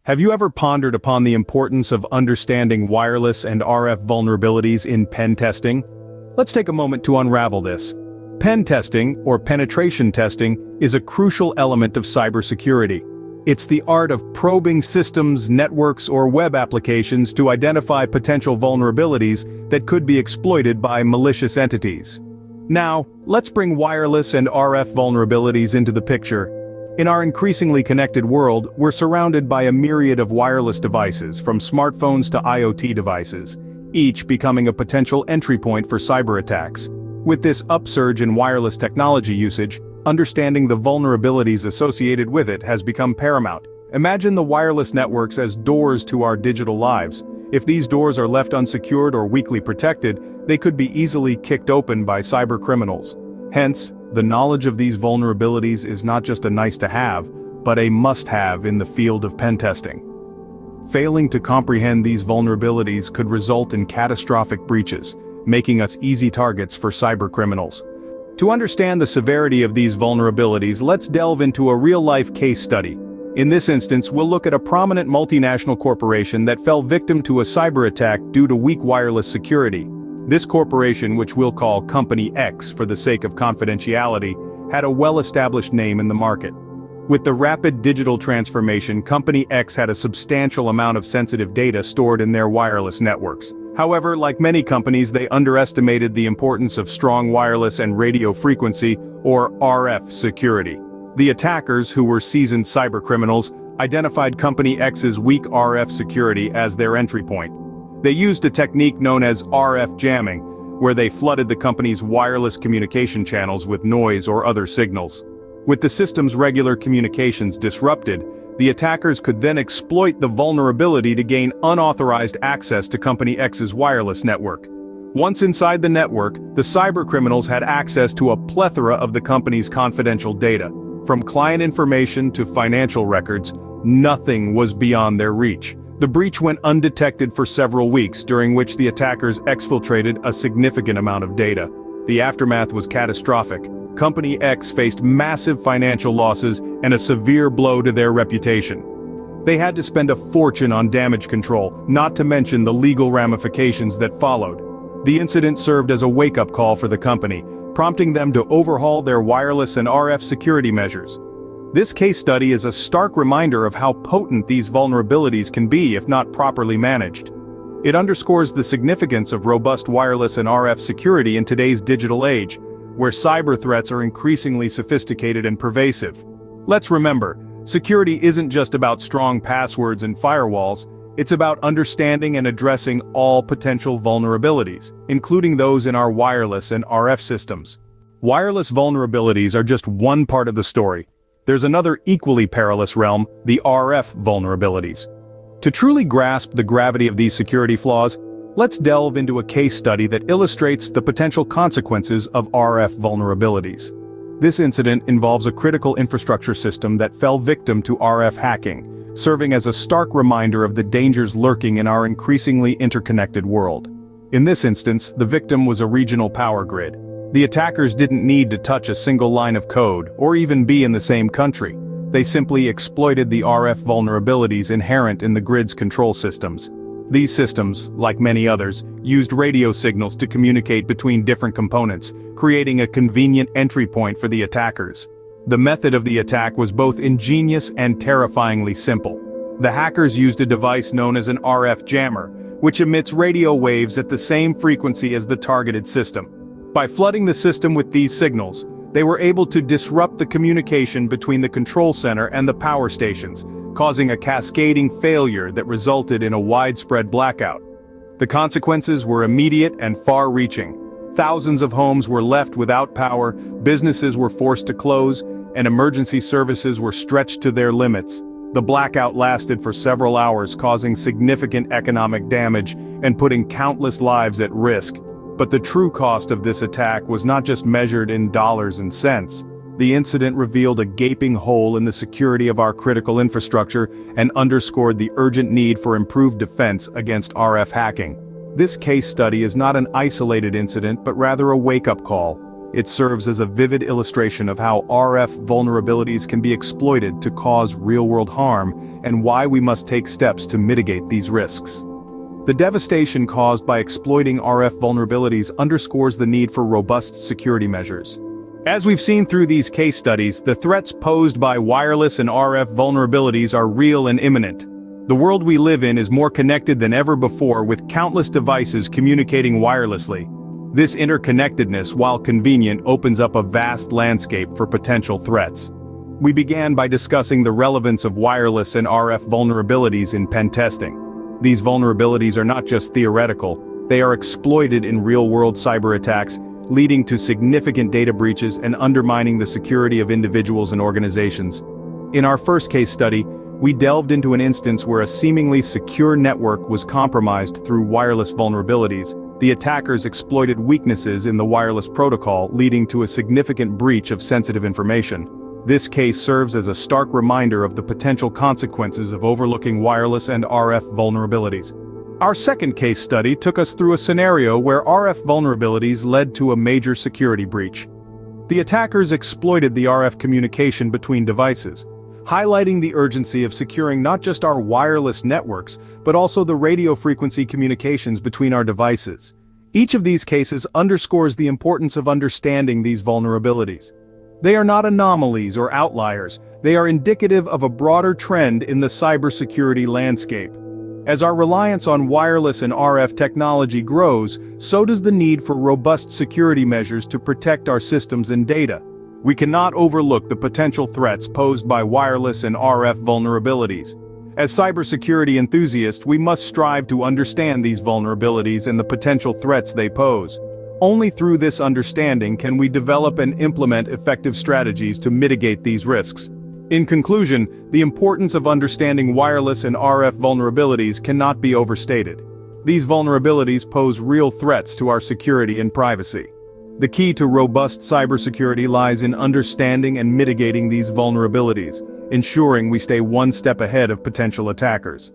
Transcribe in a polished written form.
Have you ever pondered upon the importance of understanding wireless and RF vulnerabilities in pen testing? Let's take a moment to unravel this. Pen testing, or penetration testing, is a crucial element of cybersecurity. It's the art of probing systems, networks, or web applications to identify potential vulnerabilities that could be exploited by malicious entities. Now, let's bring wireless and RF vulnerabilities into the picture. In our increasingly connected world, we're surrounded by a myriad of wireless devices, from smartphones to IoT devices, each becoming a potential entry point for cyber attacks. With this upsurge in wireless technology usage, understanding the vulnerabilities associated with it has become paramount. Imagine the wireless networks as doors to our digital lives. If these doors are left unsecured or weakly protected, they could be easily kicked open by cyber criminals. Hence, the knowledge of these vulnerabilities is not just a nice-to-have, but a must-have in the field of pen testing. Failing to comprehend these vulnerabilities could result in catastrophic breaches, making us easy targets for cyber criminals. To understand the severity of these vulnerabilities, let's delve into a real-life case study. In this instance, we'll look at a prominent multinational corporation that fell victim to a cyber attack due to weak wireless security. This corporation, which we'll call Company X for the sake of confidentiality, had a well-established name in the market. With the rapid digital transformation, Company X had a substantial amount of sensitive data stored in their wireless networks. However, like many companies, they underestimated the importance of strong wireless and radio frequency, or RF security. The attackers, who were seasoned cybercriminals, identified Company X's weak RF security as their entry point. They used a technique known as RF jamming, where they flooded the company's wireless communication channels with noise or other signals. With the system's regular communications disrupted, the attackers could then exploit the vulnerability to gain unauthorized access to Company X's wireless network. Once inside the network, the cybercriminals had access to a plethora of the company's confidential data. From client information to financial records, nothing was beyond their reach. The breach went undetected for several weeks, during which the attackers exfiltrated a significant amount of data. The aftermath was catastrophic. Company X faced massive financial losses and a severe blow to their reputation. They had to spend a fortune on damage control, not to mention the legal ramifications that followed. The incident served as a wake-up call for the company, prompting them to overhaul their wireless and RF security measures. This case study is a stark reminder of how potent these vulnerabilities can be if not properly managed. It underscores the significance of robust wireless and RF security in today's digital age, where cyber threats are increasingly sophisticated and pervasive. Let's remember, security isn't just about strong passwords and firewalls, it's about understanding and addressing all potential vulnerabilities, including those in our wireless and RF systems. Wireless vulnerabilities are just one part of the story. There's another equally perilous realm, the RF vulnerabilities. To truly grasp the gravity of these security flaws, let's delve into a case study that illustrates the potential consequences of RF vulnerabilities. This incident involves a critical infrastructure system that fell victim to RF hacking, serving as a stark reminder of the dangers lurking in our increasingly interconnected world. In this instance, the victim was a regional power grid. The attackers didn't need to touch a single line of code, or even be in the same country. They simply exploited the RF vulnerabilities inherent in the grid's control systems. These systems, like many others, used radio signals to communicate between different components, creating a convenient entry point for the attackers. The method of the attack was both ingenious and terrifyingly simple. The hackers used a device known as an RF jammer, which emits radio waves at the same frequency as the targeted system. By flooding the system with these signals, they were able to disrupt the communication between the control center and the power stations, causing a cascading failure that resulted in a widespread blackout. The consequences were immediate and far-reaching. Thousands of homes were left without power, businesses were forced to close, and emergency services were stretched to their limits. The blackout lasted for several hours, causing significant economic damage and putting countless lives at risk. But the true cost of this attack was not just measured in dollars and cents. The incident revealed a gaping hole in the security of our critical infrastructure and underscored the urgent need for improved defense against RF hacking. This case study is not an isolated incident but rather a wake-up call. It serves as a vivid illustration of how RF vulnerabilities can be exploited to cause real-world harm and why we must take steps to mitigate these risks. The devastation caused by exploiting RF vulnerabilities underscores the need for robust security measures. As we've seen through these case studies, the threats posed by wireless and RF vulnerabilities are real and imminent. The world we live in is more connected than ever before, with countless devices communicating wirelessly. This interconnectedness, while convenient, opens up a vast landscape for potential threats. We began by discussing the relevance of wireless and RF vulnerabilities in pen testing. These vulnerabilities are not just theoretical, they are exploited in real-world cyber attacks, leading to significant data breaches and undermining the security of individuals and organizations. In our first case study, we delved into an instance where a seemingly secure network was compromised through wireless vulnerabilities. The attackers exploited weaknesses in the wireless protocol, leading to a significant breach of sensitive information. This case serves as a stark reminder of the potential consequences of overlooking wireless and RF vulnerabilities. Our second case study took us through a scenario where RF vulnerabilities led to a major security breach. The attackers exploited the RF communication between devices, highlighting the urgency of securing not just our wireless networks, but also the radio frequency communications between our devices. Each of these cases underscores the importance of understanding these vulnerabilities. They are not anomalies or outliers, they are indicative of a broader trend in the cybersecurity landscape. As our reliance on wireless and RF technology grows, so does the need for robust security measures to protect our systems and data. We cannot overlook the potential threats posed by wireless and RF vulnerabilities. As cybersecurity enthusiasts, we must strive to understand these vulnerabilities and the potential threats they pose. Only through this understanding can we develop and implement effective strategies to mitigate these risks. In conclusion, the importance of understanding wireless and RF vulnerabilities cannot be overstated. These vulnerabilities pose real threats to our security and privacy. The key to robust cybersecurity lies in understanding and mitigating these vulnerabilities, ensuring we stay one step ahead of potential attackers.